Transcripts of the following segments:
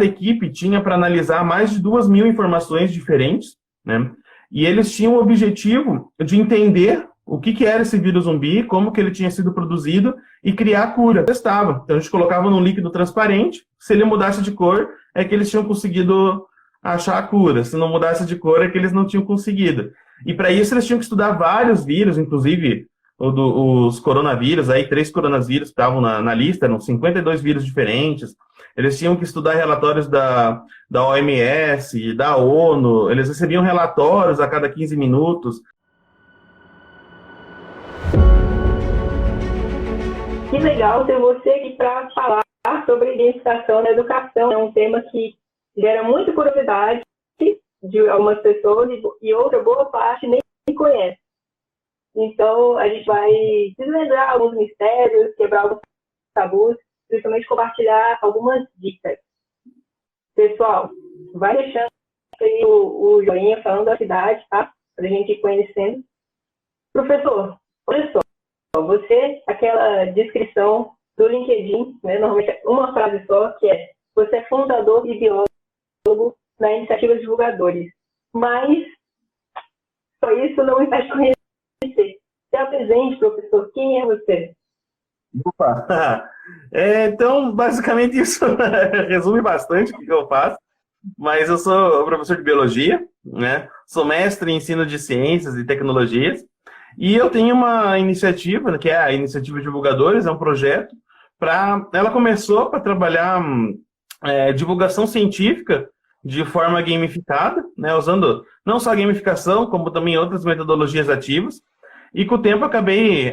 equipe tinha para analisar mais de 2.000 informações diferentes, né? E eles tinham o objetivo de entender o que era esse vírus zumbi, como que ele tinha sido produzido e criar a cura. Testava. Então a gente colocava num líquido transparente, se ele mudasse de cor, é que eles tinham conseguido achar a cura. Se não mudasse de cor, é que eles não tinham conseguido. E para isso eles tinham que estudar vários vírus, inclusive os coronavírus, aí 3 coronavírus estavam na lista, eram 52 vírus diferentes. Eles tinham que estudar relatórios da OMS, da ONU, eles recebiam relatórios a cada 15 minutos. Que legal ter você aqui para falar sobre gamificação na educação. É um tema que gera muita curiosidade de algumas pessoas e outra boa parte nem conhece. Então, a gente vai desvendar alguns mistérios, quebrar alguns tabus, principalmente compartilhar algumas dicas. Pessoal, vai deixando aí o joinha falando da cidade, tá? Para a gente ir conhecendo. Professor, olha só, você, aquela descrição do LinkedIn, né, normalmente uma frase só, que é: você é fundador e biólogo na Iniciativa Divulgadores. Mas só isso não me faz conhecer. Se apresente, professor, quem é você? Opa! Então, basicamente, isso resume bastante o que eu faço, mas eu sou professor de biologia, né? Sou mestre em ensino de ciências e tecnologias, e eu tenho uma iniciativa, que é a Iniciativa Divulgadores, é um projeto, ela começou para trabalhar divulgação científica de forma gamificada, né? Usando não só a gamificação, como também outras metodologias ativas. E com o tempo acabei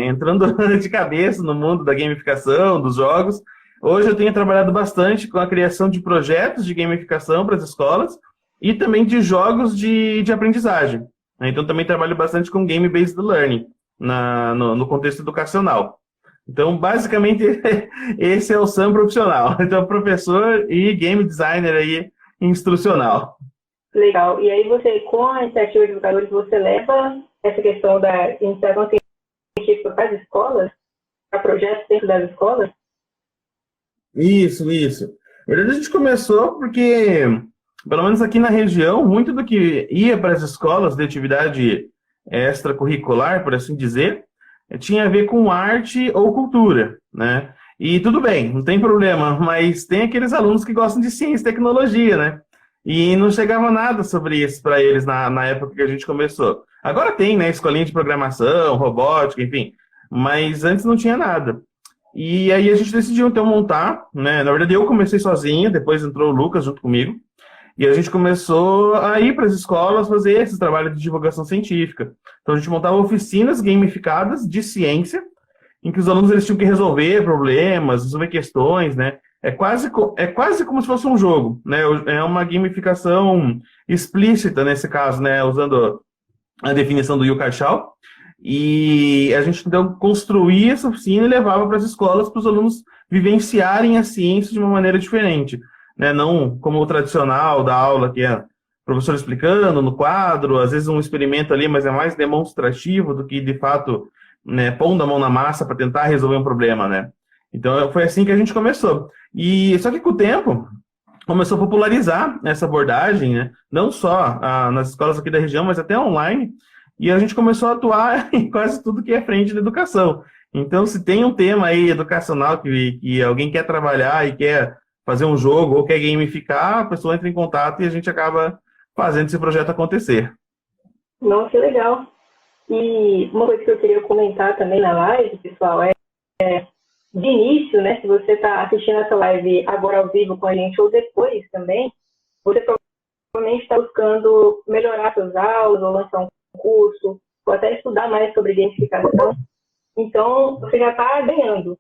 entrando de cabeça no mundo da gamificação, dos jogos. Hoje eu tenho trabalhado bastante com a criação de projetos de gamificação para as escolas e também de jogos de aprendizagem. Então também trabalho bastante com Game-Based Learning no contexto educacional. Então, basicamente, esse é o SAM profissional. Então, professor e game designer aí instrucional. Legal. E aí você, com a Iniciativa de Educadores, você leva essa questão da iniciação científica para as escolas, para projetos dentro das escolas? Isso. Na verdade, a gente começou porque, pelo menos aqui na região, muito do que ia para as escolas de atividade extracurricular, por assim dizer, tinha a ver com arte ou cultura, né? E tudo bem, não tem problema, mas tem aqueles alunos que gostam de ciência e tecnologia, né? E não chegava nada sobre isso para eles na época que a gente começou. Agora tem, né, escolinha de programação, robótica, enfim, mas antes não tinha nada. E aí a gente decidiu, então, montar, né? Na verdade, eu comecei sozinho, depois entrou o Lucas junto comigo, e a gente começou a ir para as escolas fazer esses trabalhos de divulgação científica. Então, a gente montava oficinas gamificadas de ciência, em que os alunos eles tinham que resolver problemas, resolver questões, né? É quase como se fosse um jogo, né? É uma gamificação explícita nesse caso, né? Usando a definição do Yuka Chao. E a gente, então, construía essa oficina e levava para as escolas para os alunos vivenciarem a ciência de uma maneira diferente, né? Não como o tradicional da aula, que é o professor explicando no quadro, às vezes um experimento ali, mas é mais demonstrativo do que, de fato, né, pondo a mão na massa para tentar resolver um problema, né? Então, foi assim que a gente começou. E só que com o tempo, começou a popularizar essa abordagem, né? Não só nas escolas aqui da região, mas até online. E a gente começou a atuar em quase tudo que é frente da educação. Então, se tem um tema aí educacional que alguém quer trabalhar e quer fazer um jogo ou quer gamificar, a pessoa entra em contato e a gente acaba fazendo esse projeto acontecer. Nossa, que legal. E uma coisa que eu queria comentar também na live, pessoal, de início, né, se você está assistindo essa live agora ao vivo com a gente ou depois também, você provavelmente está buscando melhorar suas aulas ou lançar um curso, ou até estudar mais sobre gamificação. Então, você já está ganhando,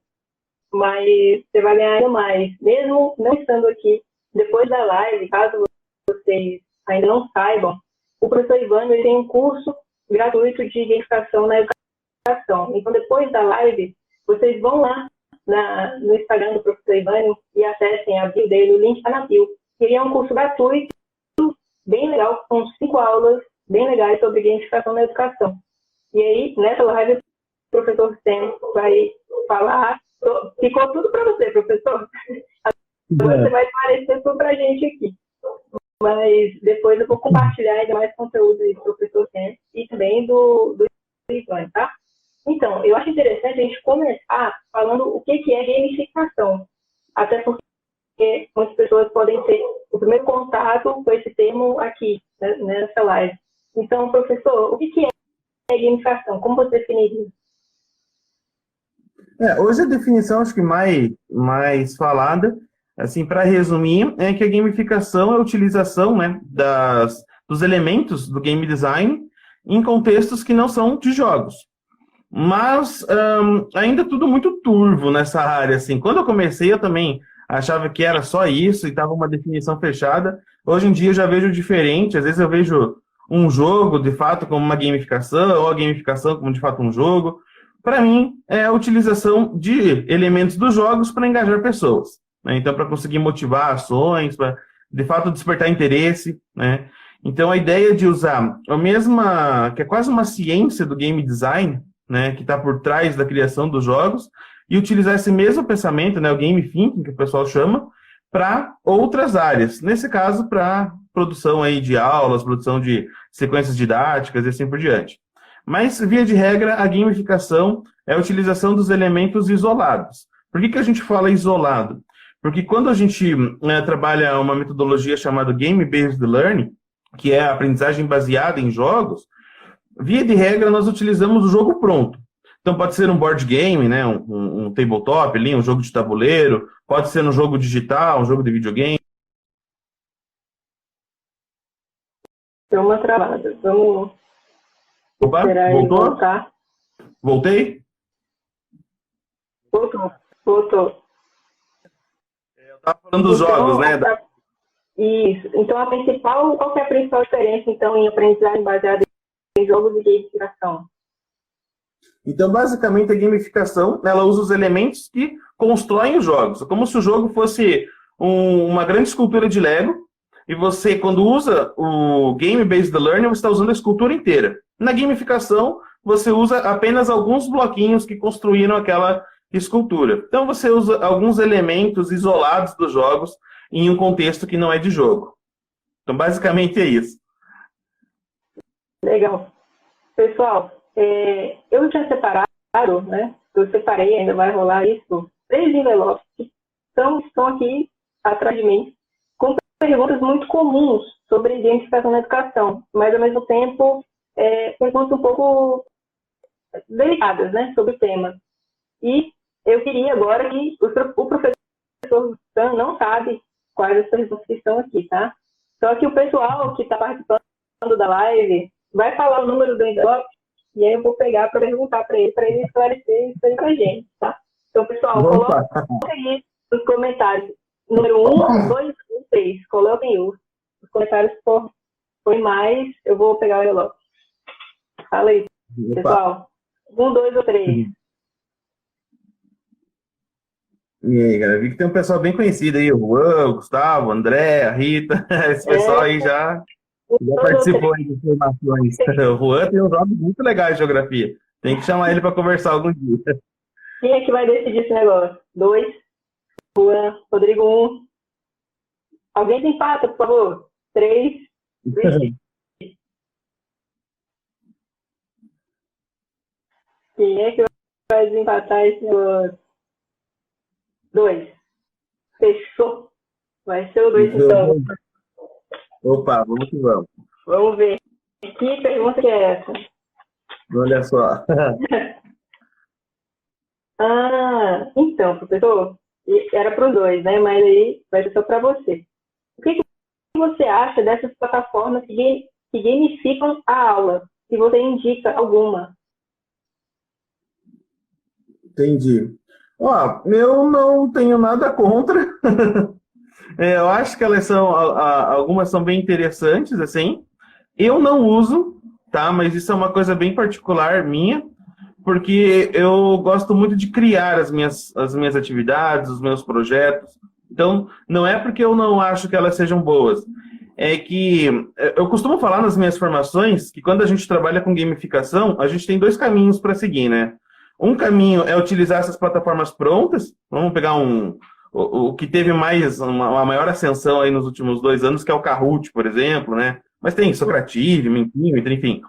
mas você vai ganhar ainda mais. Mesmo não estando aqui depois da live, caso vocês ainda não saibam, o professor Ivan ele tem um curso gratuito de gamificação na educação. Então, depois da live, vocês vão lá no Instagram do professor Ivan e acessem a bio dele, o link está na bio. Ele é um curso gratuito, bem legal, com 5 aulas bem legais sobre gamificação na educação. E aí, nessa live, o professor Sam vai falar. Ficou tudo para você, professor. você vai esclarecer tudo para a gente aqui. Mas depois eu vou compartilhar ainda mais conteúdo do professor Ken e também do Ivan, tá? Então, eu acho interessante a gente começar falando o que é gamificação. Até porque muitas pessoas podem ter o primeiro contato com esse termo aqui, né, nessa live. Então, professor, o que é gamificação? Como você definiria? Hoje a definição, acho que mais falada, assim, para resumir, é que a gamificação é a utilização, né, dos elementos do game design em contextos que não são de jogos. Mas ainda tudo muito turvo nessa área, assim. Quando eu comecei, eu também achava que era só isso e estava uma definição fechada. Hoje em dia eu já vejo diferente. Às vezes eu vejo um jogo, de fato, como uma gamificação, ou a gamificação como, de fato, um jogo. Para mim, é a utilização de elementos dos jogos para engajar pessoas, né? Então, para conseguir motivar ações, para, de fato, despertar interesse, né? Então, a ideia de usar a mesma, que é quase uma ciência do game design, né, que está por trás da criação dos jogos, e utilizar esse mesmo pensamento, né, o game thinking, que o pessoal chama, para outras áreas. Nesse caso, para produção aí de aulas, produção de sequências didáticas e assim por diante. Mas, via de regra, a gamificação é a utilização dos elementos isolados. Por que a gente fala isolado? Porque quando a gente trabalha uma metodologia chamada Game-Based Learning, que é a aprendizagem baseada em jogos, via de regra, nós utilizamos o jogo pronto. Então, pode ser um board game, né, um tabletop ali, um jogo de tabuleiro, pode ser um jogo digital, um jogo de videogame. Deu uma travada. Vamos esperar ele voltar. Voltei? Voltou. Eu estava falando dos jogos, né? Isso. Então, qual que é a principal diferença, então, em aprendizagem baseada em jogos e gamificação? Então, basicamente, a gamificação, ela usa os elementos que constroem os jogos. É como se o jogo fosse uma grande escultura de Lego, e você, quando usa o Game-Based Learning, você está usando a escultura inteira. Na gamificação, você usa apenas alguns bloquinhos que construíram aquela escultura. Então, você usa alguns elementos isolados dos jogos em um contexto que não é de jogo. Então, basicamente, é isso. Legal. Pessoal, eu tinha separado, né? Eu separei, ainda vai rolar isso, 3 envelopes que estão aqui atrás de mim, com perguntas muito comuns sobre gamificação na educação, mas ao mesmo tempo perguntas um pouco delicadas, né, sobre o tema. E eu queria agora que o professor não sabe quais as perguntas que estão aqui, tá? Só que o pessoal que está participando da live vai falar o número do envelope e aí eu vou pegar para perguntar para ele esclarecer isso aí com a gente, tá? Então, pessoal, coloca aí nos comentários número 1, 2, 3. Coloquem os comentários for mais, eu vou pegar o envelope. Fala aí, pessoal. 1, 2 ou 3. E aí, galera, vi que tem um pessoal bem conhecido aí, o Juan, o Gustavo, o André, a Rita, esse pessoal aí já participou aí das formações. O Juan tem uns jogos muito legais de geografia. Tem que chamar ele para conversar algum dia. Quem é que vai decidir esse negócio? 2, Juan, Rodrigo 1. Alguém tem empata, por favor? 3, Quem é que vai desempatar esse negócio? 2. Fechou. Vai ser o 2 então. Opa, vamos que vamos. Vamos ver. Que pergunta que é essa? Olha só. Então, professor, era para os 2, né? Mas aí vai ser só para você. O que você acha dessas plataformas que gamificam a aula? Se você indica alguma. Entendi. Eu não tenho nada contra. Eu acho que algumas são bem interessantes, assim. Eu não uso, tá? Mas isso é uma coisa bem particular minha, porque eu gosto muito de criar as minhas atividades, os meus projetos. Então, não é porque eu não acho que elas sejam boas. É que eu costumo falar nas minhas formações que quando a gente trabalha com gamificação, a gente tem 2 caminhos para seguir, né? Um caminho é utilizar essas plataformas prontas. Vamos pegar um o que teve uma maior ascensão aí nos últimos 2 anos, que é o Kahoot, por exemplo, né? Mas tem Socrative, Mentimeter, enfim.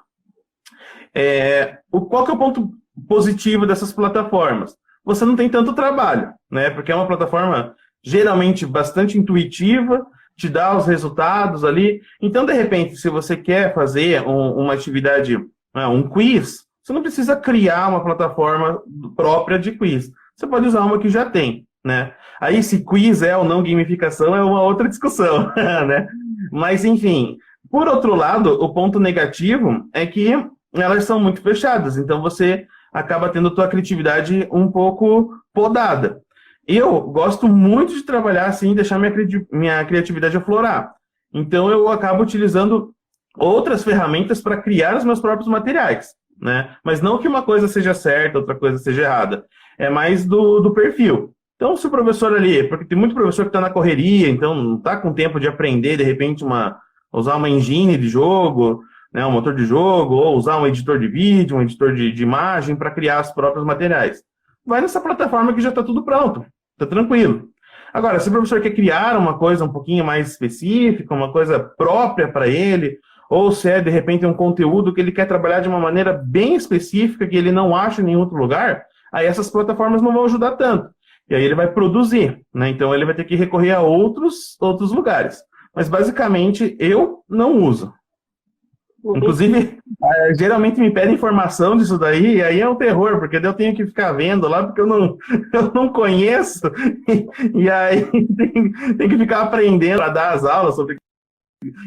Qual que é o ponto positivo dessas plataformas? Você não tem tanto trabalho, né? Porque é uma plataforma geralmente bastante intuitiva, te dá os resultados ali. Então, de repente, se você quer fazer uma atividade, um quiz, você não precisa criar uma plataforma própria de quiz. Você pode usar uma que já tem, né? Aí, se quiz é ou não gamificação, é uma outra discussão, né? Mas, enfim, por outro lado, o ponto negativo é que elas são muito fechadas, então você acaba tendo a tua criatividade um pouco podada. Eu gosto muito de trabalhar assim, deixar minha criatividade aflorar. Então, eu acabo utilizando outras ferramentas para criar os meus próprios materiais, né? Mas não que uma coisa seja certa, outra coisa seja errada. É mais do perfil. Então, se o professor ali, porque tem muito professor que está na correria, então não está com tempo de aprender, de repente, usar uma engine de jogo, né, um motor de jogo, ou usar um editor de vídeo, um editor de imagem para criar os próprios materiais. Vai nessa plataforma que já está tudo pronto. Tá tranquilo. Agora, se o professor quer criar uma coisa um pouquinho mais específica, uma coisa própria para ele, ou se é, de repente, um conteúdo que ele quer trabalhar de uma maneira bem específica, que ele não acha em nenhum outro lugar, aí essas plataformas não vão ajudar tanto. E aí ele vai produzir, né? Então ele vai ter que recorrer a outros lugares. Mas, basicamente, eu não uso. Inclusive, geralmente me pedem informação disso daí, e aí é um terror, porque eu tenho que ficar vendo lá, porque eu não conheço, e aí tem que ficar aprendendo a dar as aulas sobre...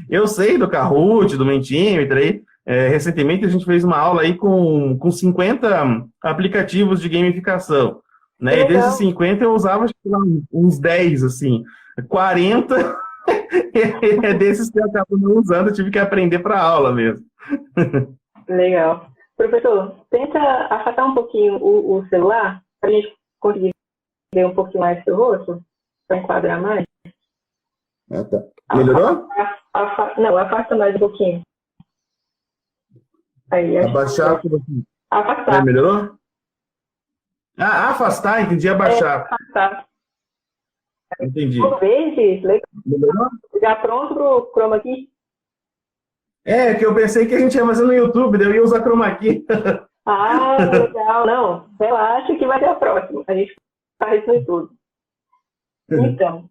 Eu sei do Kahoot, do Mentimeter, aí, recentemente a gente fez uma aula aí com 50 aplicativos de gamificação, né? E desses 50 eu usava acho que, uns 10, assim, 40... É desses que eu acabo não usando, eu tive que aprender para aula mesmo. Legal. Professor, tenta afastar um pouquinho o celular para a gente conseguir ver um pouquinho mais seu rosto, para enquadrar mais. Tá. Melhorou? Não, afasta mais um pouquinho. Aí, abaixar tudo aqui. Afastar. Melhorou? Afastar, entendi, abaixar. Afastar. Entendi. Verde, legal. Melhorou? Já pronto pro Chroma Key? Que eu pensei que a gente ia fazer no YouTube, daí eu ia usar Chroma Key. Legal. Não, relaxa que vai ter a próxima. A gente faz isso no YouTube. Então,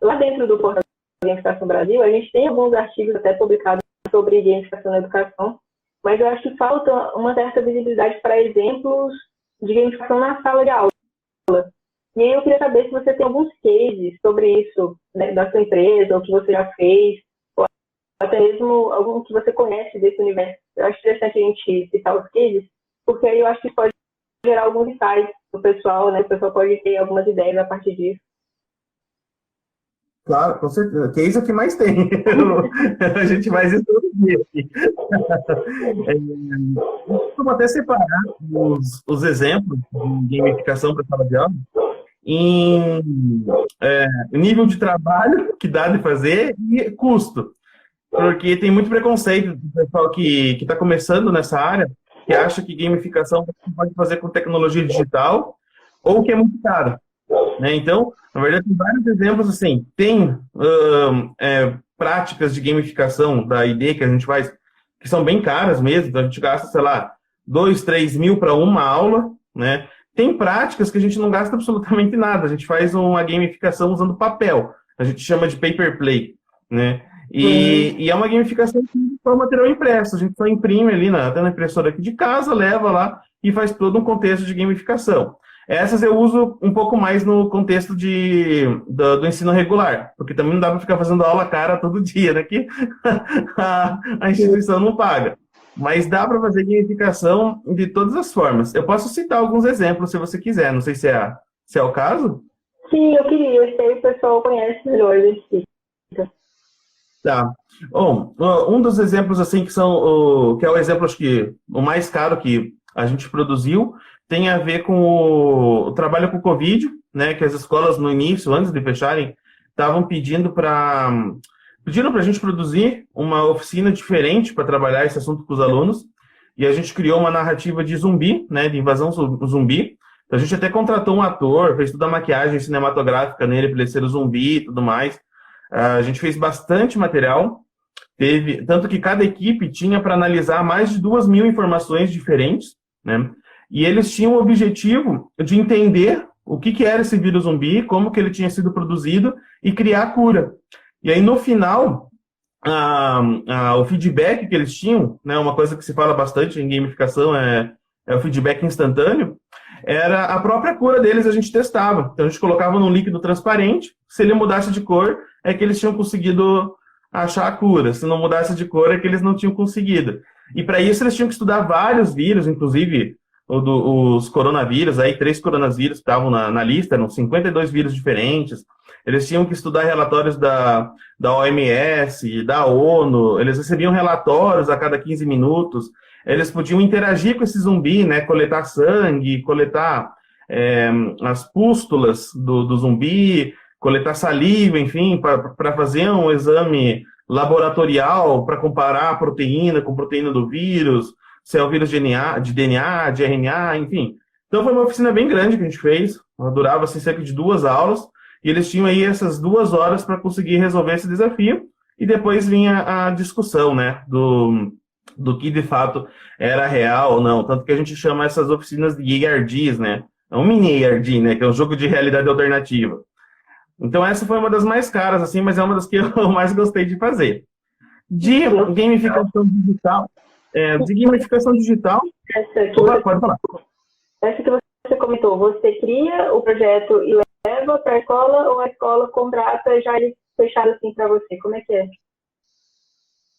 lá dentro do portal Gamificação Brasil, a gente tem alguns artigos até publicados sobre gamificação na educação, mas eu acho que falta uma certa visibilidade para exemplos de gamificação na sala de aula. E aí eu queria saber se você tem alguns cases sobre isso, né, da sua empresa, ou que você já fez, ou até mesmo algum que você conhece desse universo. Eu acho interessante a gente citar os cases, porque aí eu acho que isso pode gerar alguns insights do pessoal, né? O pessoal pode ter algumas ideias a partir disso. Claro, com certeza. Que é isso que mais tem. A gente faz isso todo dia aqui. Vamos até separar os exemplos de gamificação para a sala de aula em nível de trabalho que dá de fazer e custo. Porque tem muito preconceito do pessoal que está começando nessa área, que acha que gamificação você pode fazer com tecnologia digital ou que é muito caro. Né? Então, na verdade, tem vários exemplos assim. Tem práticas de gamificação da ID que a gente faz, que são bem caras mesmo. Então, a gente gasta, sei lá, 2, 3 mil para uma aula, né? Tem práticas que a gente não gasta absolutamente nada. A gente faz uma gamificação usando papel. A gente chama de paper play, né? E é uma gamificação com material impresso. A gente só imprime ali até na impressora aqui de casa, leva lá e faz todo um contexto de gamificação. Essas eu uso um pouco mais no contexto do ensino regular, porque também não dá para ficar fazendo aula cara todo dia, né? Que a instituição não paga. Mas dá para fazer gamificação de todas as formas. Eu posso citar alguns exemplos, se você quiser. Não sei se é o caso. Sim, eu queria. Eu sei que o pessoal conhece melhor esse. Tá. Bom, um dos exemplos, assim, que é o exemplo, acho que o mais caro que a gente produziu, tem a ver com o trabalho com o Covid, né? Que as escolas, no início, antes de fecharem, estavam pediram para a gente produzir uma oficina diferente para trabalhar esse assunto com os alunos, e a gente criou uma narrativa de zumbi, né, de invasão zumbi, Então, a gente até contratou um ator, fez toda a maquiagem cinematográfica nele para ele ser o zumbi e tudo mais. A gente fez bastante material, tanto que cada equipe tinha para analisar mais de 2.000 informações diferentes, né? E eles tinham o objetivo de entender o que era esse vírus zumbi, como que ele tinha sido produzido e criar a cura. E aí, no final, o feedback que eles tinham, né, uma coisa que se fala bastante em gamificação é o feedback instantâneo, era a própria cura deles, a gente testava. Então, a gente colocava num líquido transparente, se ele mudasse de cor, é que eles tinham conseguido achar a cura. Se não mudasse de cor, é que eles não tinham conseguido. E para isso, eles tinham que estudar vários vírus, inclusive os coronavírus, aí 3 coronavírus estavam na lista, eram 52 vírus diferentes. Eles tinham que estudar relatórios da OMS, da ONU, eles recebiam relatórios a cada 15 minutos. Eles podiam interagir com esse zumbi, né, coletar sangue, coletar as pústulas do zumbi, coletar saliva, enfim, para fazer um exame laboratorial para comparar a proteína com proteína do vírus, se é o vírus de DNA, de RNA, enfim. Então foi uma oficina bem grande que a gente fez, ela durava assim, cerca de 2 aulas, e eles tinham aí essas 2 horas para conseguir resolver esse desafio, e depois vinha a discussão, né, do que de fato era real ou não. Tanto que a gente chama essas oficinas de ARDs, né? É um mini ARD, né? Que é um jogo de realidade alternativa. Então essa foi uma das mais caras, assim, mas é uma das que eu mais gostei de fazer. De gamificação digital. Pode falar. Essa que você comentou, você cria o projeto e leva para a escola ou a escola contrata já eles fecharam assim para você? Como é que é?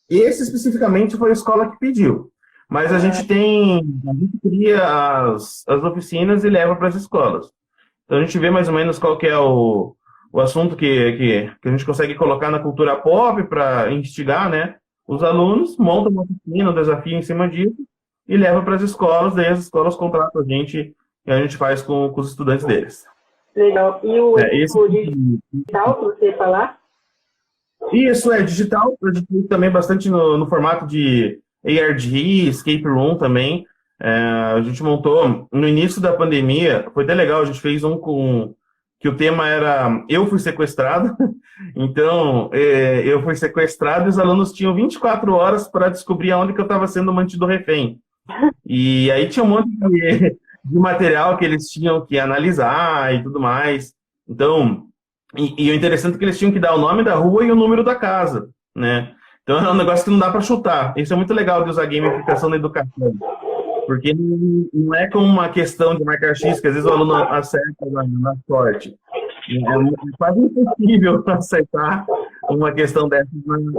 Esse especificamente foi a escola que pediu. Mas a gente cria as oficinas e leva para as escolas. Então a gente vê mais ou menos qual que é o assunto que a gente consegue colocar na cultura pop para instigar, né, os alunos, monta uma oficina, um desafio em cima disso e leva para as escolas, daí as escolas contratam a gente e a gente faz com os estudantes deles. Legal. E o digital que você ia falar? Isso, digital. A gente fez também bastante no formato de ARG, Escape Room também. A gente montou, no início da pandemia, foi até legal, a gente fez um que o tema era Eu Fui Sequestrado. Então, eu fui sequestrado e os alunos tinham 24 horas para descobrir aonde que eu estava sendo mantido refém. E aí tinha um monte de material que eles tinham que analisar e tudo mais. Então, e o interessante é que eles tinham que dar o nome da rua e o número da casa, né? Então é um negócio que não dá para chutar. Isso é muito legal de usar gamificação na educação. Porque não é como uma questão de marcar X, que às vezes o aluno acerta na sorte. É quase impossível acertar uma questão dessa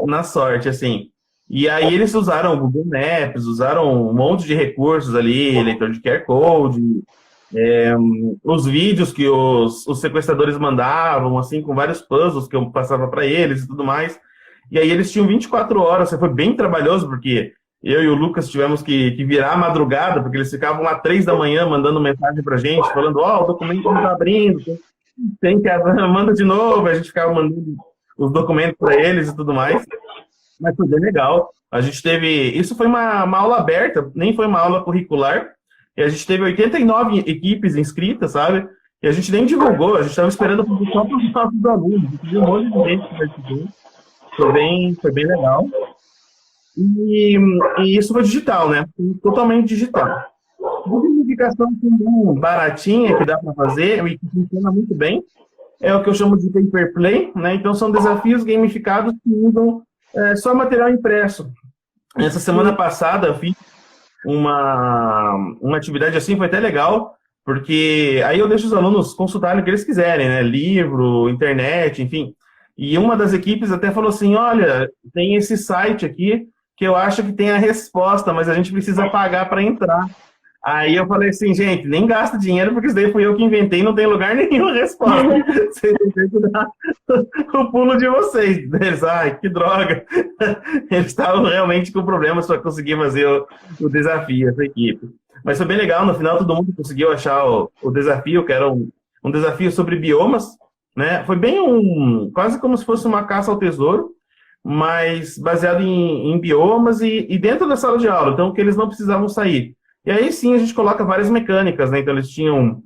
na sorte, assim. E aí eles usaram o Google Maps, usaram um monte de recursos ali, leitor de QR Code, os vídeos que os sequestradores mandavam, assim, com vários puzzles que eu passava para eles e tudo mais. E aí eles tinham 24 horas, foi bem trabalhoso, porque eu e o Lucas tivemos que virar a madrugada, porque eles ficavam lá 3 da manhã mandando mensagem pra gente, falando, o documento não tá abrindo, tem que manda de novo, a gente ficava mandando os documentos para eles e tudo mais. Mas foi bem legal. A gente teve, isso foi uma aula aberta, nem foi uma aula curricular, e a gente teve 89 equipes inscritas, sabe? E a gente nem divulgou, a gente estava esperando só para os nossos alunos, a gente viu um monte de gente que participou. Foi bem legal. E isso foi digital, né? Totalmente digital. A gamificação baratinha que dá para fazer e que funciona muito bem é o que eu chamo de paper play, né? Então são desafios gamificados que usam só material impresso. Essa semana passada eu fiz uma atividade assim, foi até legal, porque aí eu deixo os alunos consultarem o que eles quiserem, né? Livro, internet, enfim. E uma das equipes até falou assim, olha, tem esse site aqui que eu acho que tem a resposta, mas a gente precisa pagar para entrar. Aí eu falei assim, gente, nem gasta dinheiro, porque isso daí fui eu que inventei, não tem lugar nenhum a resposta. Vocês têm que dar o pulo de vocês. Eles, ai, que droga. Eles estavam realmente com problemas para conseguir fazer o desafio, essa equipe. Mas foi bem legal, no final todo mundo conseguiu achar o desafio, que era um desafio sobre biomas, né? Foi bem quase como se fosse uma caça ao tesouro, mas baseado em biomas e dentro da sala de aula, então que eles não precisavam sair. E aí sim a gente coloca várias mecânicas, né? Então eles tinham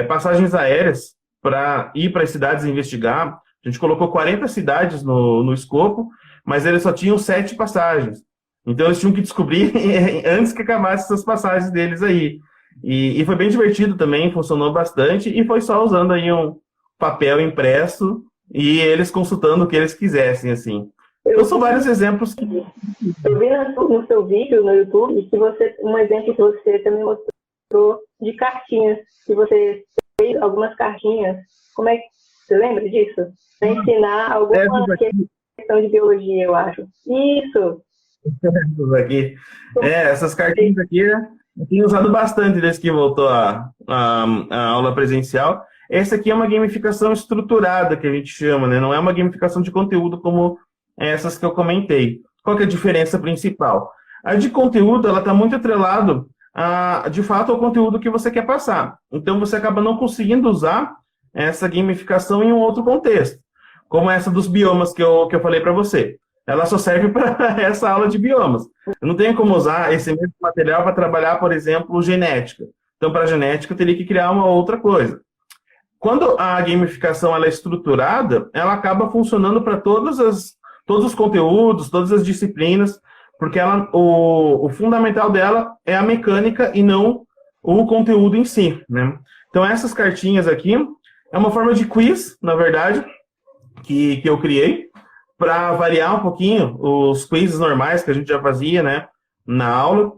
passagens aéreas para ir para as cidades investigar. A gente colocou 40 cidades no escopo, mas eles só tinham 7 passagens. Então eles tinham que descobrir antes que acabasse essas passagens deles aí. E foi bem divertido também, funcionou bastante, e foi só usando aí um papel impresso e eles consultando o que eles quisessem, assim. Então são vários exemplos que... Eu vi no seu vídeo no YouTube que um exemplo que você também mostrou de cartinhas, que você fez algumas cartinhas. Como é que você lembra disso? Para ensinar alguma questão de biologia, eu acho. Isso! Aqui. Essas cartinhas aqui eu tenho usado bastante desde que voltou a aula presencial. Essa aqui é uma gamificação estruturada, que a gente chama, né? Não é uma gamificação de conteúdo como essas que eu comentei. Qual que é a diferença principal? A de conteúdo, ela está muito atrelado, de fato, ao conteúdo que você quer passar. Então, você acaba não conseguindo usar essa gamificação em um outro contexto, como essa dos biomas que eu falei para você. Ela só serve para essa aula de biomas. Eu não tenho como usar esse mesmo material para trabalhar, por exemplo, genética. Então, para genética, eu teria que criar uma outra coisa. Quando a gamificação ela é estruturada, ela acaba funcionando para todos os conteúdos, todas as disciplinas, porque o fundamental dela é a mecânica e não o conteúdo em si, né? Então, essas cartinhas aqui é uma forma de quiz, na verdade, que eu criei, para variar um pouquinho os quizzes normais que a gente já fazia, né, na aula.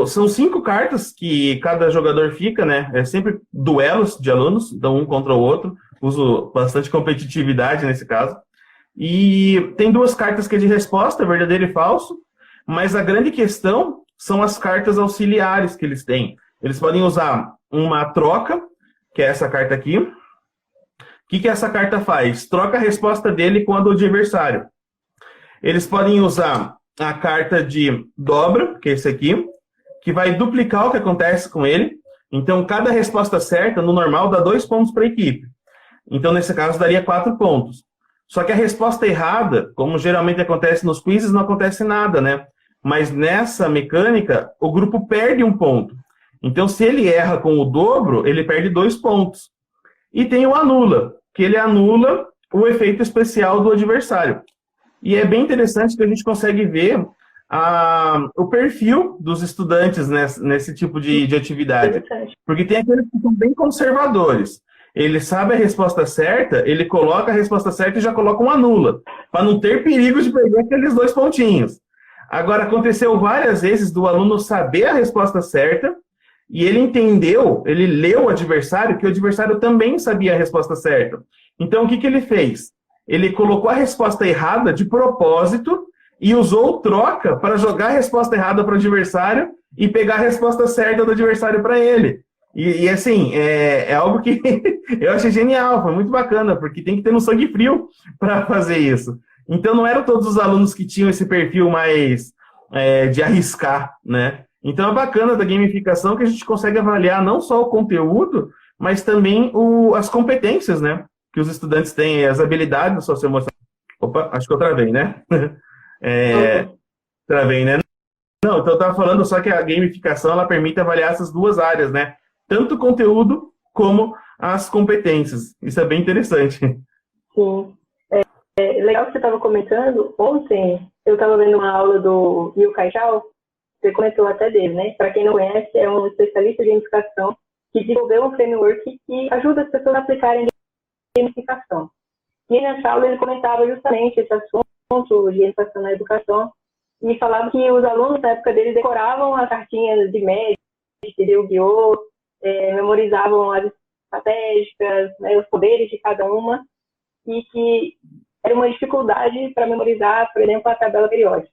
São 5 cartas que cada jogador fica, né? É sempre duelos de alunos, então um contra o outro. Uso bastante competitividade nesse caso. E tem 2 cartas que é de resposta, verdadeiro e falso, mas a grande questão são as cartas auxiliares que eles têm. Eles podem usar uma troca, que é essa carta aqui. O que essa carta faz? Troca a resposta dele com a do adversário. Eles podem usar a carta de dobra, que é esse aqui, que vai duplicar o que acontece com ele. Então, cada resposta certa, no normal, dá 2 pontos para a equipe. Então, nesse caso, daria 4 pontos. Só que a resposta errada, como geralmente acontece nos quizzes, não acontece nada, né? Mas nessa mecânica, o grupo perde 1 ponto. Então, se ele erra com o dobro, ele perde 2 pontos. E tem o anula, que ele anula o efeito especial do adversário. E é bem interessante que a gente consegue ver o perfil dos estudantes nesse tipo de atividade. Porque tem aqueles que são bem conservadores. Ele sabe a resposta certa, ele coloca a resposta certa e já coloca um anula, para não ter perigo de perder aqueles 2 pontinhos. Agora, aconteceu várias vezes do aluno saber a resposta certa e ele entendeu, ele leu o adversário, que o adversário também sabia a resposta certa. Então, o que ele fez? Ele colocou a resposta errada de propósito e usou troca para jogar a resposta errada para o adversário e pegar a resposta certa do adversário para ele. E assim, é algo que eu achei genial, foi muito bacana, porque tem que ter um sangue frio para fazer isso. Então, não eram todos os alunos que tinham esse perfil mais de arriscar, né? Então, é bacana da gamificação que a gente consegue avaliar não só o conteúdo, mas também as competências, né? Que os estudantes têm, as habilidades socioemocionais. Opa, acho que eu travei, né? Travei, né? Não, então eu estava falando só que a gamificação ela permite avaliar essas 2 áreas, né? Tanto o conteúdo como as competências. Isso é bem interessante. Sim. Legal que você estava comentando. Ontem eu estava vendo uma aula do Yu Kaijal, você comentou até dele, né? Para quem não conhece, é um especialista de gamificação que desenvolveu um framework que ajuda as pessoas a aplicarem gamificação. E nessa aula ele comentava justamente esse assunto de gamificação na educação e falava que os alunos na época dele decoravam as cartinhas de Magic, de Yu-Gi-Oh!, memorizavam as estratégicas, né, os poderes de cada uma, e que era uma dificuldade para memorizar, por exemplo, a tabela periódica.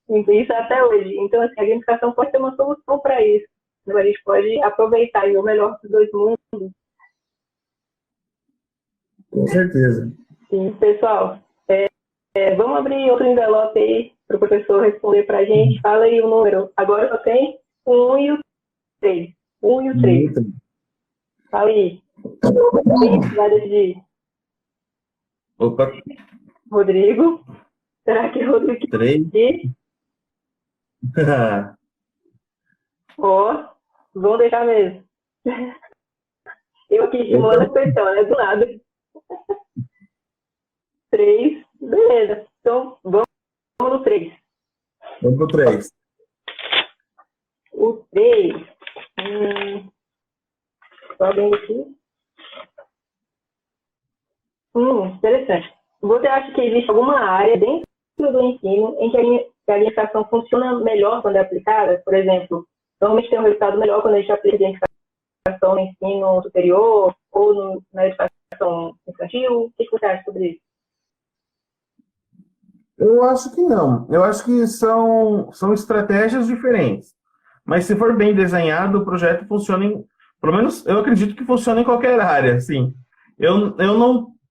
Isso até hoje. Então, assim, a gamificação pode ser uma solução para isso. A gente pode aproveitar o melhor dos 2 mundos. Com certeza. Sim, pessoal, vamos abrir outro envelope aí para o professor responder para a gente. Fala aí o número. Agora só tem o 1 e o 3. 1 e o 3. Fala aí. Quem vai decidir? Opa. Rodrigo. Será que é Rodrigo? 3. Ó, vamos deixar mesmo. Eu aqui estimulando a pessoa, né? Do lado. 3, beleza. Então, vamos no 3. Vamos pro 3. O 3. Só bem aqui. Interessante. Você acha que existe alguma área dentro do ensino em que a gamificação funciona melhor quando é aplicada? Por exemplo, normalmente tem um resultado melhor quando a gente aplica a gamificação no ensino superior ou na educação infantil? O que você acha sobre isso? Eu acho que não. Eu acho que são estratégias diferentes. Mas se for bem desenhado, o projeto funciona pelo menos eu acredito que funciona em qualquer área, assim. Eu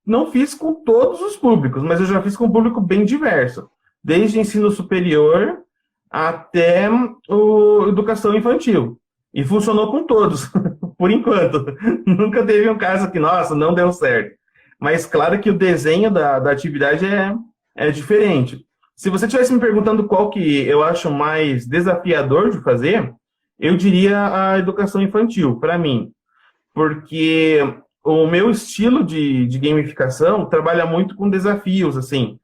não fiz com todos os públicos, mas eu já fiz com um público bem diverso. Desde ensino superior até educação infantil. E funcionou com todos, por enquanto. Nunca teve um caso que, nossa, não deu certo. Mas claro que o desenho da atividade é diferente. Se você estivesse me perguntando qual que eu acho mais desafiador de fazer, eu diria a educação infantil, para mim. Porque o meu estilo de gamificação trabalha muito com desafios, assim.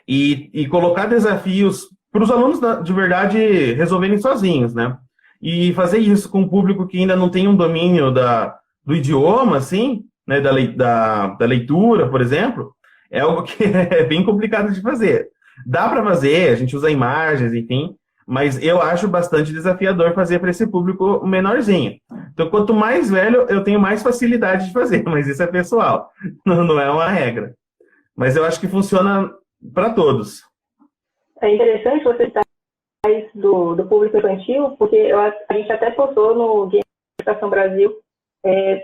E colocar desafios para os alunos, de verdade, resolverem sozinhos, né? E fazer isso com um público que ainda não tem um domínio do idioma, assim, né? Da leitura, por exemplo, é algo que é bem complicado de fazer. Dá para fazer, a gente usa imagens, enfim, mas eu acho bastante desafiador fazer para esse público menorzinho. Então, quanto mais velho, eu tenho mais facilidade de fazer, mas isso é pessoal, não é uma regra. Mas eu acho que funciona para todos. É interessante você citar isso do público infantil, porque a gente até postou no Gamificação Brasil,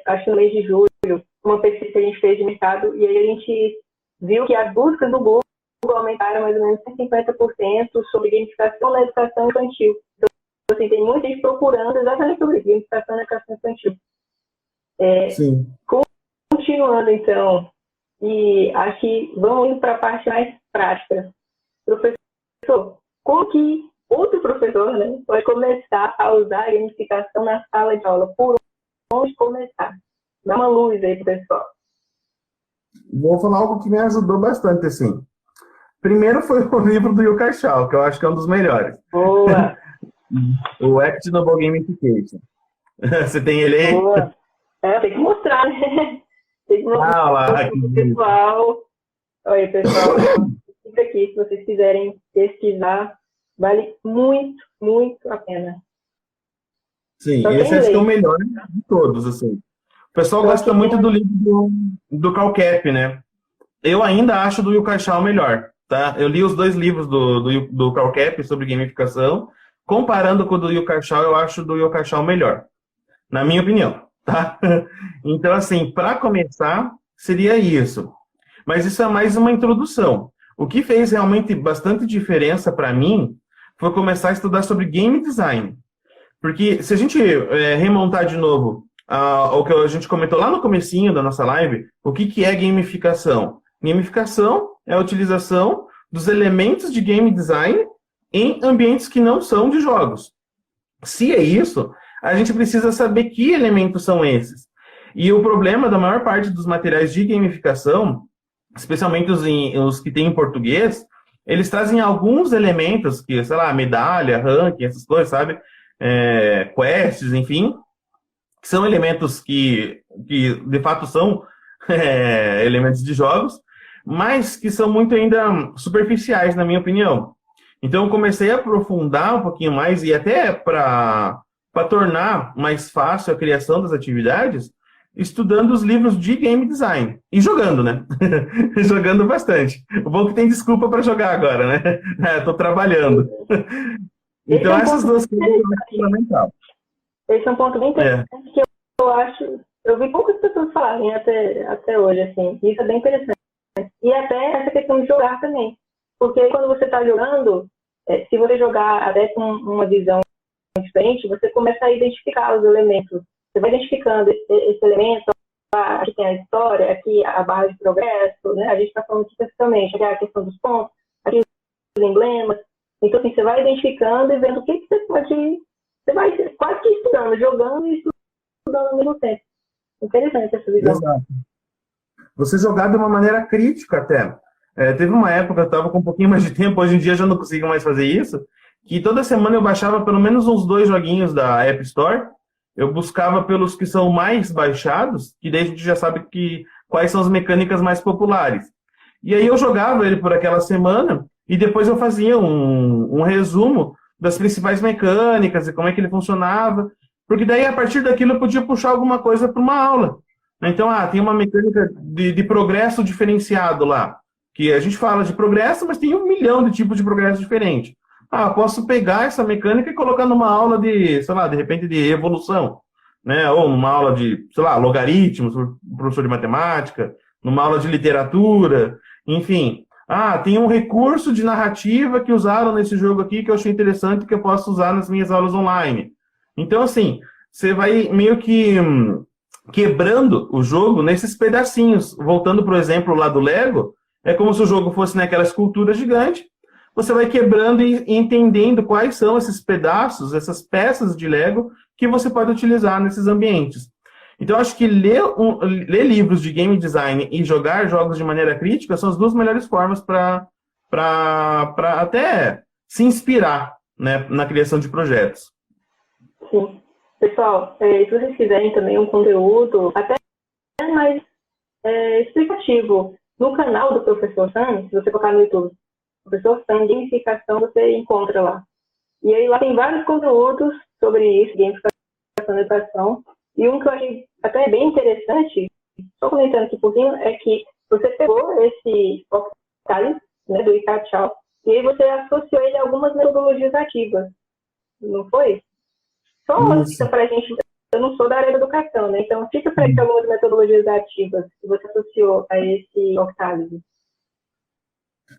acho que no mês de julho, uma pesquisa que a gente fez de mercado, e aí a gente viu que as buscas do Google aumentaram mais ou menos 50% sobre gamificação na educação infantil. Então, assim, tem muita gente procurando exatamente sobre isso, gamificação na educação infantil. Sim. Continuando, então, e acho que vamos indo para a parte mais prática. Professor, como que outro professor, né, pode começar a usar a gamificação na sala de aula? Por onde começar? Dá uma luz aí para o pessoal. Vou falar algo que me ajudou bastante, assim. Primeiro foi o livro do Yuka Shao, que eu acho que é um dos melhores. Boa! O Actionable Gamification. Você tem ele aí? Boa! Tem que mostrar, né? Tem que mostrar lá, pro pessoal. Olha aí, pessoal, fica aqui, se vocês quiserem pesquisar, vale muito, muito a pena. Sim, esse acho que é o melhor de todos, assim. O pessoal gosta muito do livro do Calcap, né? Eu ainda acho do Yuka Shao melhor, tá? Eu li os 2 livros do Calcap sobre gamificação. Comparando com o do Yuka Shao, eu acho do Yuka Shao melhor. Na minha opinião, tá? Então, assim, para começar, seria isso. Mas isso é mais uma introdução. O que fez realmente bastante diferença para mim foi começar a estudar sobre game design. Porque se a gente remontar de novo ao que a gente comentou lá no comecinho da nossa live, o que é gamificação? Gamificação é a utilização dos elementos de game design em ambientes que não são de jogos. Se é isso, a gente precisa saber que elementos são esses. E o problema da maior parte dos materiais de gamificação, especialmente os que tem em português, eles trazem alguns elementos, que, sei lá, medalha, ranking, essas coisas, sabe? Quests, enfim, que são elementos que de fato são elementos de jogos, mas que são muito ainda superficiais, na minha opinião. Então, eu comecei a aprofundar um pouquinho mais, e até para tornar mais fácil a criação das atividades, estudando os livros de game design. E jogando, né? Jogando bastante. O bom é que tem desculpa para jogar agora, né? Estou trabalhando. Então, essas duas coisas são fundamentais. Esse é um ponto bem interessante que eu acho... Eu vi poucas pessoas falarem até hoje, assim. Isso é bem interessante. E até essa questão de jogar também. Porque quando você está jogando, se você jogar até com uma visão diferente, você começa a identificar os elementos. Você vai identificando esse elemento, aqui tem a história, aqui a barra de progresso, né? A gente está falando aqui especificamente, aqui a questão dos pontos, aqui os emblemas. Então, assim, você vai identificando e vendo o que você pode... Você vai quase que estudando, jogando e estudando ao mesmo tempo. Interessante essa visão. Exato. Você jogar de uma maneira crítica até. Teve uma época, eu estava com um pouquinho mais de tempo, hoje em dia eu já não consigo mais fazer isso, que toda semana eu baixava pelo menos uns 2 joguinhos da App Store, eu buscava pelos que são mais baixados, que daí a gente já sabe quais são as mecânicas mais populares. E aí eu jogava ele por aquela semana, e depois eu fazia um resumo das principais mecânicas e como é que ele funcionava, porque daí a partir daquilo eu podia puxar alguma coisa para uma aula. Então, tem uma mecânica de progresso diferenciado lá, que a gente fala de progresso, mas tem 1 milhão de tipos de progresso diferentes. Posso pegar essa mecânica e colocar numa aula de, sei lá, de repente de evolução, né? Ou numa aula de, sei lá, logaritmos, professor de matemática, numa aula de literatura, enfim. Tem um recurso de narrativa que usaram nesse jogo aqui que eu achei interessante que eu posso usar nas minhas aulas online. Então, assim, você vai meio que quebrando o jogo nesses pedacinhos. Voltando para o exemplo lá do Lego, é como se o jogo fosse naquela escultura gigante, você vai quebrando e entendendo quais são esses pedaços, essas peças de Lego que você pode utilizar nesses ambientes. Então, acho que ler livros de game design e jogar jogos de maneira crítica são as 2 melhores formas para até se inspirar, né, na criação de projetos. Sim. Pessoal, se vocês quiserem também um conteúdo até mais explicativo no canal do Professor Sam, se você colocar no YouTube, Professor Sam, gamificação, você encontra lá. E aí lá tem vários conteúdos sobre isso, gamificação, educação. E um que eu achei até bem interessante, só comentando aqui um pouquinho, é que você pegou esse Octalis, né, do Icachal, e aí você associou ele a algumas metodologias ativas, não foi? Só fica pra gente, eu não sou da área da educação, né? Então fica pra gente algumas metodologias ativas que você associou a esse Octalis.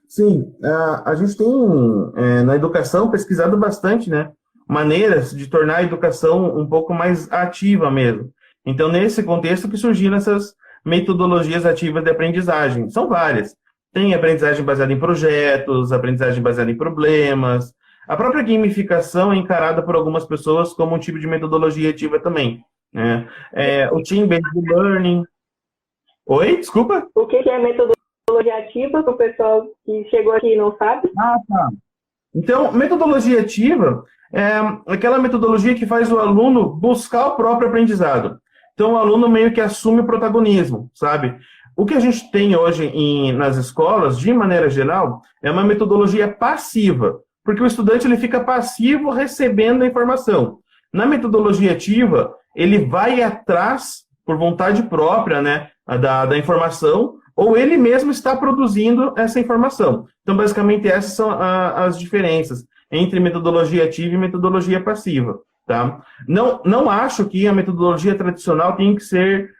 Sim, a gente tem na educação pesquisado bastante, né, maneiras de tornar a educação um pouco mais ativa mesmo. Então, nesse contexto que surgiram essas metodologias ativas de aprendizagem. São várias. Tem aprendizagem baseada em projetos, aprendizagem baseada em problemas. A própria gamificação é encarada por algumas pessoas como um tipo de metodologia ativa também, né? O Team-Based Learning. Oi, desculpa? O que é metodologia ativa, para o pessoal que chegou aqui e não sabe? Tá. Então, metodologia ativa é aquela metodologia que faz o aluno buscar o próprio aprendizado. Então, o aluno meio que assume o protagonismo, sabe? O que a gente tem hoje nas escolas, de maneira geral, é uma metodologia passiva, porque o estudante ele fica passivo recebendo a informação. Na metodologia ativa, ele vai atrás, por vontade própria, né, da informação, ou ele mesmo está produzindo essa informação. Então, basicamente, essas são as diferenças entre metodologia ativa e metodologia passiva. Tá? Não acho que a metodologia tradicional tenha que ser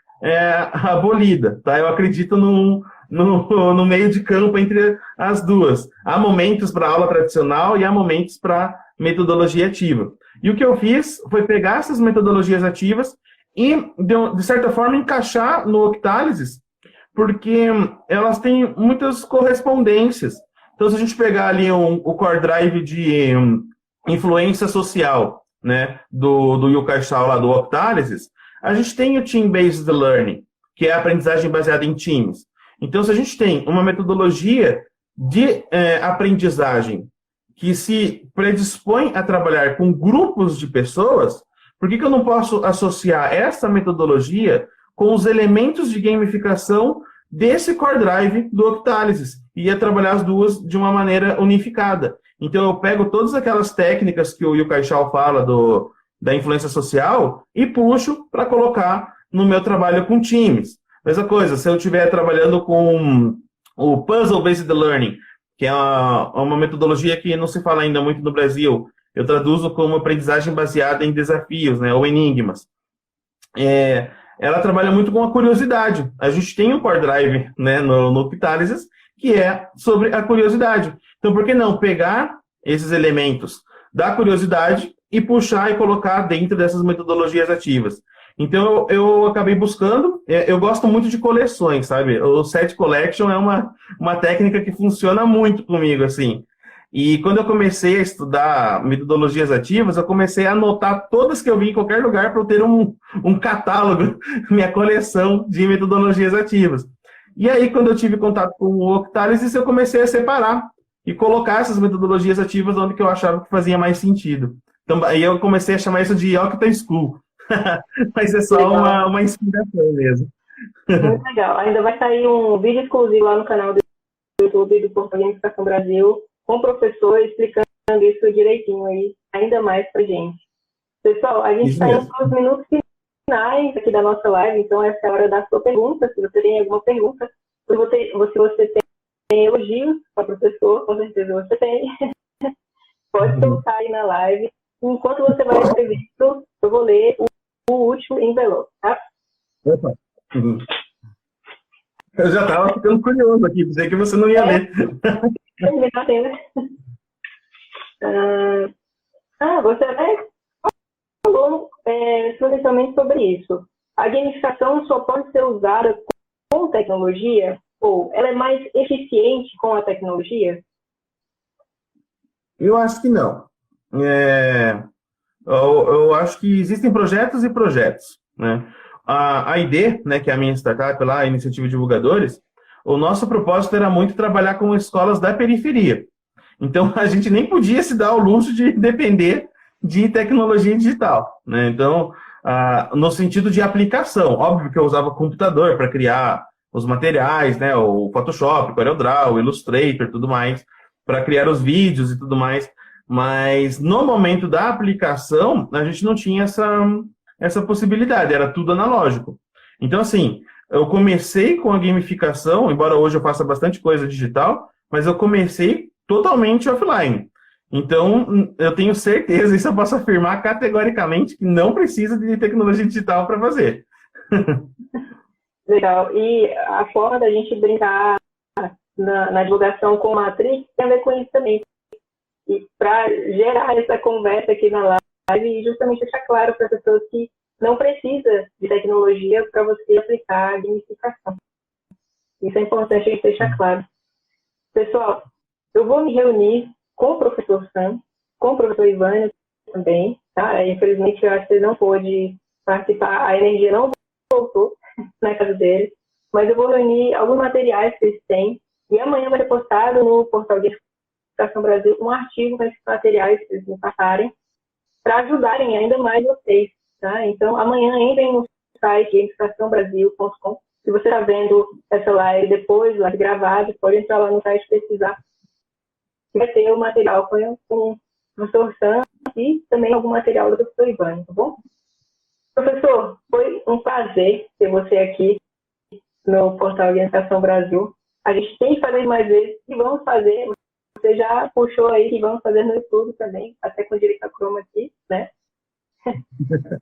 abolida. Tá? Eu acredito no meio de campo entre as duas. Há momentos para aula tradicional e há momentos para metodologia ativa. E o que eu fiz foi pegar essas metodologias ativas e, de certa forma, encaixar no Octalysis, porque elas têm muitas correspondências. Então, se a gente pegar ali o core drive de influência social, né, do Yukai Shao lá do Octalysis, a gente tem o Team-Based Learning, que é a aprendizagem baseada em times. Então, se a gente tem uma metodologia de aprendizagem que se predispõe a trabalhar com grupos de pessoas, por que eu não posso associar essa metodologia com os elementos de gamificação desse core drive do Octalysis e ia trabalhar as duas de uma maneira unificada? Então, eu pego todas aquelas técnicas que o Yukai Shao fala da influência social e puxo para colocar no meu trabalho com times. Mesma coisa, se eu estiver trabalhando com o Puzzle-Based Learning, que é uma metodologia que não se fala ainda muito no Brasil, eu traduzo como aprendizagem baseada em desafios, né, ou enigmas. Ela trabalha muito com a curiosidade. A gente tem um core drive, né, no Octalysis, que é sobre a curiosidade. Então, por que não pegar esses elementos da curiosidade e puxar e colocar dentro dessas metodologias ativas? Então, eu acabei buscando, eu gosto muito de coleções, sabe? O Set Collection é uma técnica que funciona muito comigo, assim. E quando eu comecei a estudar metodologias ativas, eu comecei a anotar todas que eu vi em qualquer lugar para eu ter um catálogo, minha coleção de metodologias ativas. E aí, quando eu tive contato com o Octalysis, eu comecei a separar e colocar essas metodologias ativas onde que eu achava que fazia mais sentido. Então, aí eu comecei a chamar isso de Octa School. Mas é só uma inspiração mesmo. Muito legal. Ainda vai sair um vídeo exclusivo lá no canal do YouTube do Portal Gamificação Brasil, com o professor explicando isso direitinho aí, ainda mais pra gente. Pessoal, a gente está indo para os minutos finais aqui da nossa live, então essa é a hora da sua pergunta. Se você tem alguma pergunta, se você tem elogios para o professor, com certeza você tem, pode colocar aí na live. Enquanto você vai escrever isso, eu vou ler o último envelope, tá? Opa. Eu já estava ficando curioso aqui, pensei que você não ia ler. Você até falou essencialmente sobre isso. A gamificação só pode ser usada com tecnologia? Ou ela é mais eficiente com a tecnologia? Eu acho que não. Eu acho que existem projetos e projetos, né? A ID, né, que é a minha startup lá, a Iniciativa de Divulgadores, o nosso propósito era muito trabalhar com escolas da periferia. Então, a gente nem podia se dar o luxo de depender de tecnologia digital, né? Então, no sentido de aplicação, óbvio que eu usava computador para criar os materiais, né? O Photoshop, o CorelDRAW, o Illustrator, tudo mais, para criar os vídeos e tudo mais. Mas, no momento da aplicação, a gente não tinha essa possibilidade, era tudo analógico. Então, assim, eu comecei com a gamificação, embora hoje eu faça bastante coisa digital, mas eu comecei totalmente offline. Então, eu tenho certeza, isso eu posso afirmar categoricamente, que não precisa de tecnologia digital para fazer. Legal. E a forma da gente brincar na divulgação com Matrix tem a ver com isso também. E para gerar essa conversa aqui na live e justamente deixar claro para as pessoas que não precisa de tecnologia para você aplicar a gamificação. Isso é importante a gente deixar claro. Pessoal, eu vou me reunir com o professor Sam, com o professor Ivânio também, tá? Infelizmente, eu acho que ele não pôde participar, a energia não voltou na casa dele, mas eu vou reunir alguns materiais que eles têm e amanhã vai ser postado no portal de Gamificação Brasil um artigo com esses materiais que eles me passarem para ajudarem ainda mais vocês, tá? Então, amanhã entrem no site gamificaçãobrasil.com. Se você está vendo essa live depois, live gravada, pode entrar lá no site e pesquisar. Vai ter o material com o professor Sam e também algum material do professor Ivânio, tá bom? Professor, foi um prazer ter você aqui no Portal Orientação Brasil. A gente tem que fazer mais vezes e vamos fazer. Você já puxou aí que vamos fazer no YouTube também, até com direito a Chroma aqui, né?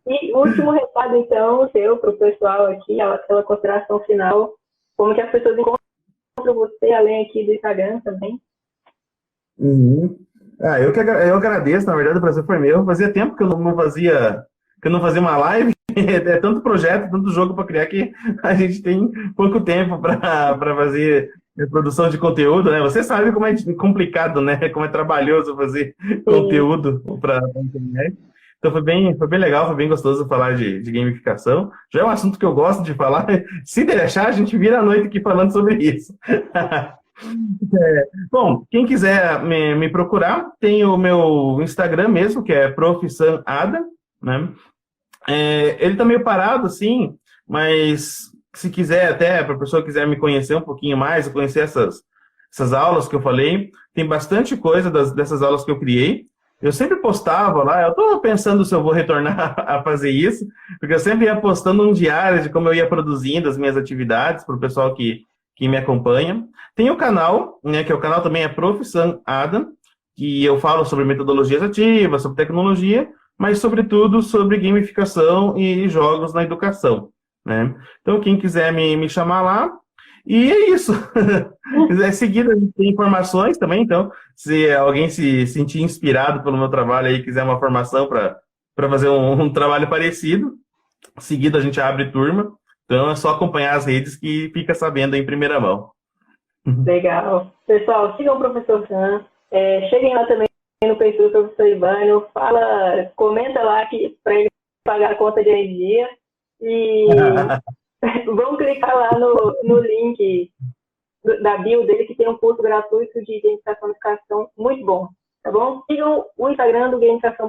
E o último recado, então, seu para o pessoal aqui, aquela consideração final, como que as pessoas encontram você, além aqui do Instagram também. Uhum. Eu agradeço, na verdade, o prazer foi meu. Fazia tempo que eu não fazia uma live. É tanto projeto, tanto jogo para criar que a gente tem pouco tempo para fazer produção de conteúdo, né? Você sabe como é complicado, né? Como é trabalhoso fazer conteúdo para a internet. Então foi bem legal, foi bem gostoso falar de gamificação. Já é um assunto que eu gosto de falar. Se deixar, a gente vira a noite aqui falando sobre isso. Bom, quem quiser me procurar, tem o meu Instagram mesmo, que é profsanada, né? Ele tá meio parado, assim, mas se quiser até, para a pessoa que quiser me conhecer um pouquinho mais, conhecer essas aulas que eu falei, tem bastante coisa dessas aulas que eu criei. Eu sempre postava lá, eu estou pensando se eu vou retornar a fazer isso, porque eu sempre ia postando um diário de como eu ia produzindo as minhas atividades para o pessoal que me acompanha. Tem o canal, né, que o canal também é Profissão Adam, que eu falo sobre metodologias ativas, sobre tecnologia, mas, sobretudo, sobre gamificação e jogos na educação, né? Então, quem quiser me chamar lá, e é isso. Quiser seguir, a gente tem informações também, então, se alguém se sentir inspirado pelo meu trabalho aí, quiser uma formação para fazer um trabalho parecido, seguido a gente abre turma, então é só acompanhar as redes que fica sabendo em primeira mão. Legal. Pessoal, sigam o professor Sam. Cheguem lá também no perfil do professor Ibânio, comenta lá para ele pagar a conta de energia e vão clicar lá no link da bio dele, que tem um curso gratuito de gamificação e educação muito bom, tá bom? Sigam o Instagram do Gamificação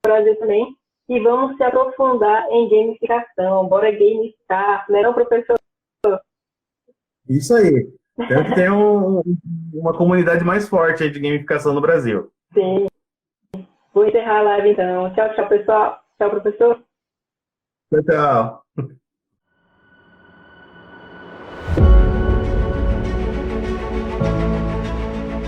Brasil também e vamos se aprofundar em gamificação. Bora gamificar, né, não, professor? Isso aí. Temos que ter uma comunidade mais forte aí de gamificação no Brasil. Sim. Vou encerrar a live então. Tchau, tchau, pessoal. Tchau, professor. Tchau, tchau.